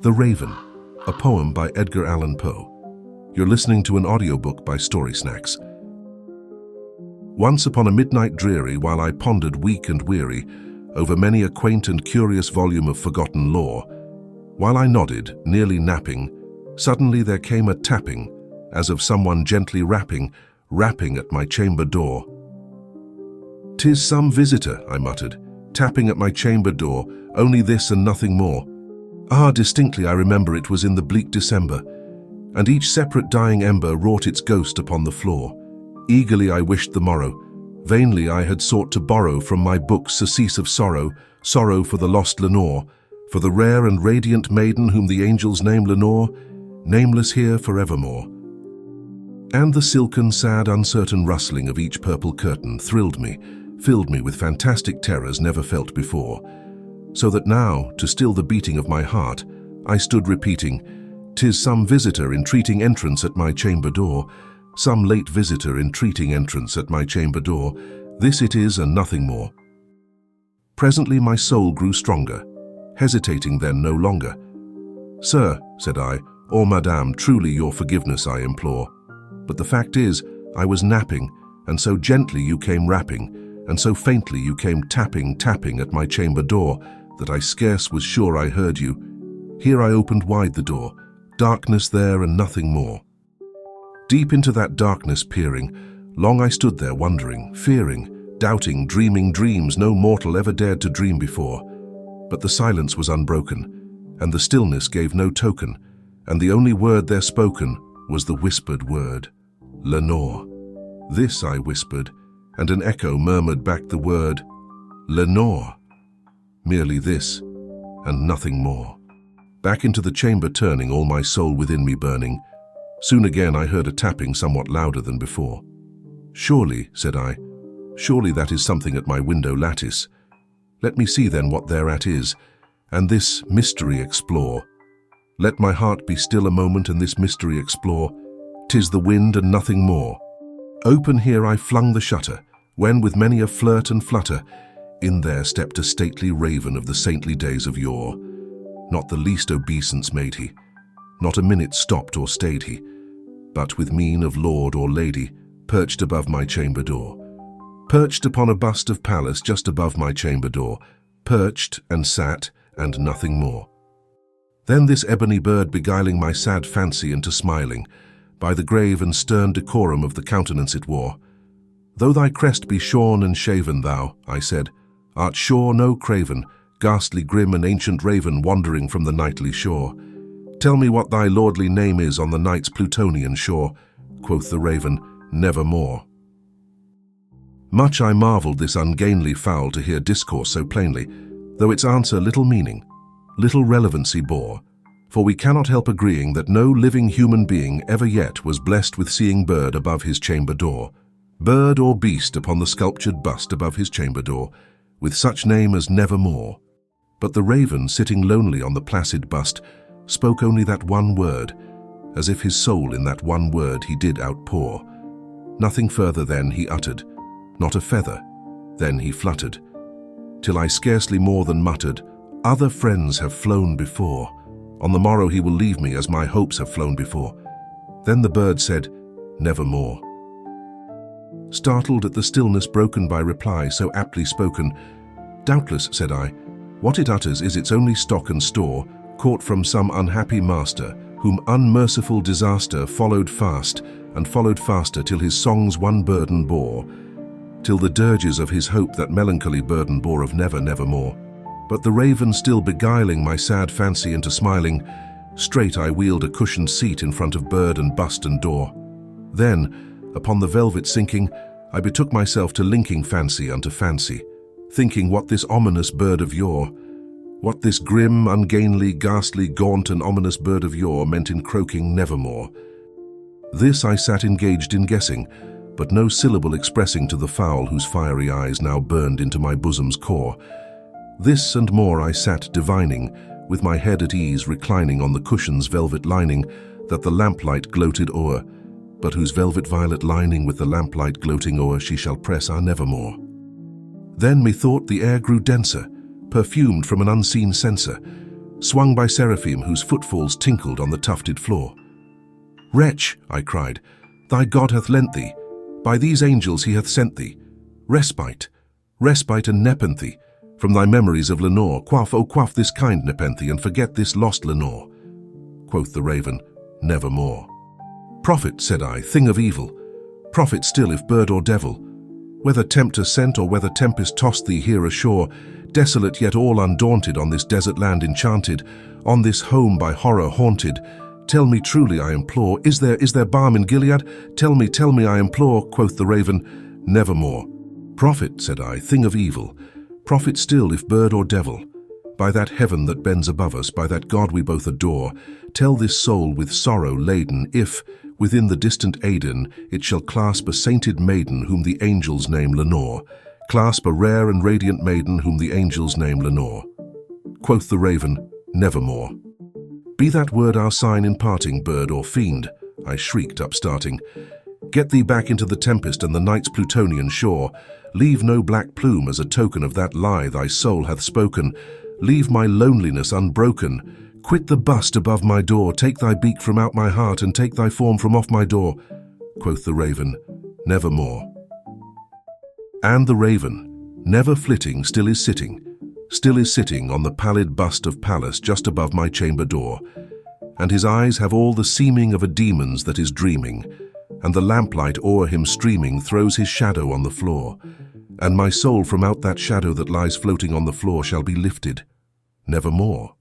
The Raven, a poem by Edgar Allan Poe. You're listening to an audiobook by Story Snacks. Once upon a midnight dreary, while I pondered weak and weary over many a quaint and curious volume of forgotten lore, while I nodded, nearly napping, suddenly there came a tapping, as of someone gently rapping at my chamber door. "'Tis some visitor," I muttered, "tapping at my chamber door, only this and nothing more." Ah, distinctly I remember it was in the bleak December, and each separate dying ember wrought its ghost upon the floor. Eagerly I wished the morrow. Vainly I had sought to borrow from my books surcease of sorrow, sorrow for the lost Lenore, for the rare and radiant maiden whom the angels name Lenore, nameless here forevermore. And the silken, sad, uncertain rustling of each purple curtain thrilled me, filled me with fantastic terrors never felt before, so that now, to still the beating of my heart, I stood repeating, "'Tis some visitor entreating entrance at my chamber door, some late visitor entreating entrance at my chamber door, this it is and nothing more." Presently my soul grew stronger, hesitating then no longer. "Sir," said I, "or Madame, truly your forgiveness I implore. But the fact is, I was napping, and so gently you came rapping, and so faintly you came tapping at my chamber door, that I scarce was sure I heard you. Here I opened wide the door, darkness there and nothing more." Deep into that darkness peering, long I stood there wondering, fearing, doubting, dreaming dreams no mortal ever dared to dream before. But the silence was unbroken, and the stillness gave no token, and the only word there spoken was the whispered word, "Lenore." This I whispered, and an echo murmured back the word, "Lenore." Merely this, and nothing more. Back into the chamber turning, all my soul within me burning. Soon again I heard a tapping somewhat louder than before. "Surely," said I, "surely that is something at my window lattice. Let me see then what thereat is, and this mystery explore. Let my heart be still a moment and this mystery explore. 'Tis the wind and nothing more." Open here I flung the shutter, when with many a flirt and flutter, in there stepped a stately raven of the saintly days of yore. Not the least obeisance made he, not a minute stopped or stayed he, but with mien of lord or lady, perched above my chamber door. Perched upon a bust of Pallas just above my chamber door, perched and sat, and nothing more. Then this ebony bird beguiling my sad fancy into smiling, by the grave and stern decorum of the countenance it wore. "Though thy crest be shorn and shaven, thou," I said, "art sure no craven, ghastly grim and ancient raven wandering from the nightly shore. Tell me what thy lordly name is on the night's Plutonian shore." Quoth the raven, "Nevermore." Much I marvelled this ungainly fowl to hear discourse so plainly, though its answer little meaning, little relevancy bore, for we cannot help agreeing that no living human being ever yet was blessed with seeing bird above his chamber door, bird or beast upon the sculptured bust above his chamber door, with such name as Nevermore. But the raven, sitting lonely on the placid bust, spoke only that one word, as if his soul in that one word he did outpour. Nothing further then he uttered, not a feather, then he fluttered, till I scarcely more than muttered, "Other friends have flown before. On the morrow he will leave me as my hopes have flown before." Then the bird said, "Nevermore." Startled at the stillness broken by reply so aptly spoken, "Doubtless," said I, "what it utters is its only stock and store, caught from some unhappy master, whom unmerciful disaster followed fast, and followed faster till his songs one burden bore, till the dirges of his hope that melancholy burden bore of never, nevermore." But the raven still beguiling my sad fancy into smiling, straight I wheeled a cushioned seat in front of bird and bust and door. Then, upon the velvet sinking, I betook myself to linking fancy unto fancy, thinking what this ominous bird of yore, what this grim, ungainly, ghastly, gaunt and ominous bird of yore meant in croaking Nevermore. This I sat engaged in guessing, but no syllable expressing to the fowl whose fiery eyes now burned into my bosom's core. This and more I sat divining, with my head at ease reclining on the cushion's velvet lining, that the lamplight gloated o'er, but whose velvet violet lining with the lamplight gloating o'er she shall press our Nevermore. Then methought the air grew denser, perfumed from an unseen censer, swung by seraphim whose footfalls tinkled on the tufted floor. "Wretch," I cried, "thy God hath lent thee, by these angels he hath sent thee, respite, respite and nepenthe, from thy memories of Lenore. Quaff, oh quaff this kind nepenthe, and forget this lost Lenore." Quoth the raven, "Nevermore." "Prophet," said I, "thing of evil, prophet still if bird or devil, whether tempter sent or whether tempest tossed thee here ashore, desolate yet all undaunted on this desert land enchanted, on this home by horror haunted, tell me truly I implore, is there balm in Gilead? Tell me I implore." Quoth the raven, "Nevermore." "Prophet," said I, "thing of evil, prophet still if bird or devil, by that heaven that bends above us, by that God we both adore, tell this soul with sorrow laden if, within the distant Aidenn, it shall clasp a sainted maiden whom the angels name Lenore, clasp a rare and radiant maiden whom the angels name Lenore." Quoth the raven, "Nevermore." "Be that word our sign in parting, bird or fiend," I shrieked, upstarting. "Get thee back into the tempest and the night's Plutonian shore. Leave no black plume as a token of that lie thy soul hath spoken. Leave my loneliness unbroken. Quit the bust above my door. Take thy beak from out my heart, and take thy form from off my door." Quoth the raven, "Nevermore." And the raven, never flitting, still is sitting on the pallid bust of Pallas just above my chamber door, and his eyes have all the seeming of a demon's that is dreaming, and the lamplight o'er him streaming throws his shadow on the floor, and my soul from out that shadow that lies floating on the floor shall be lifted, nevermore.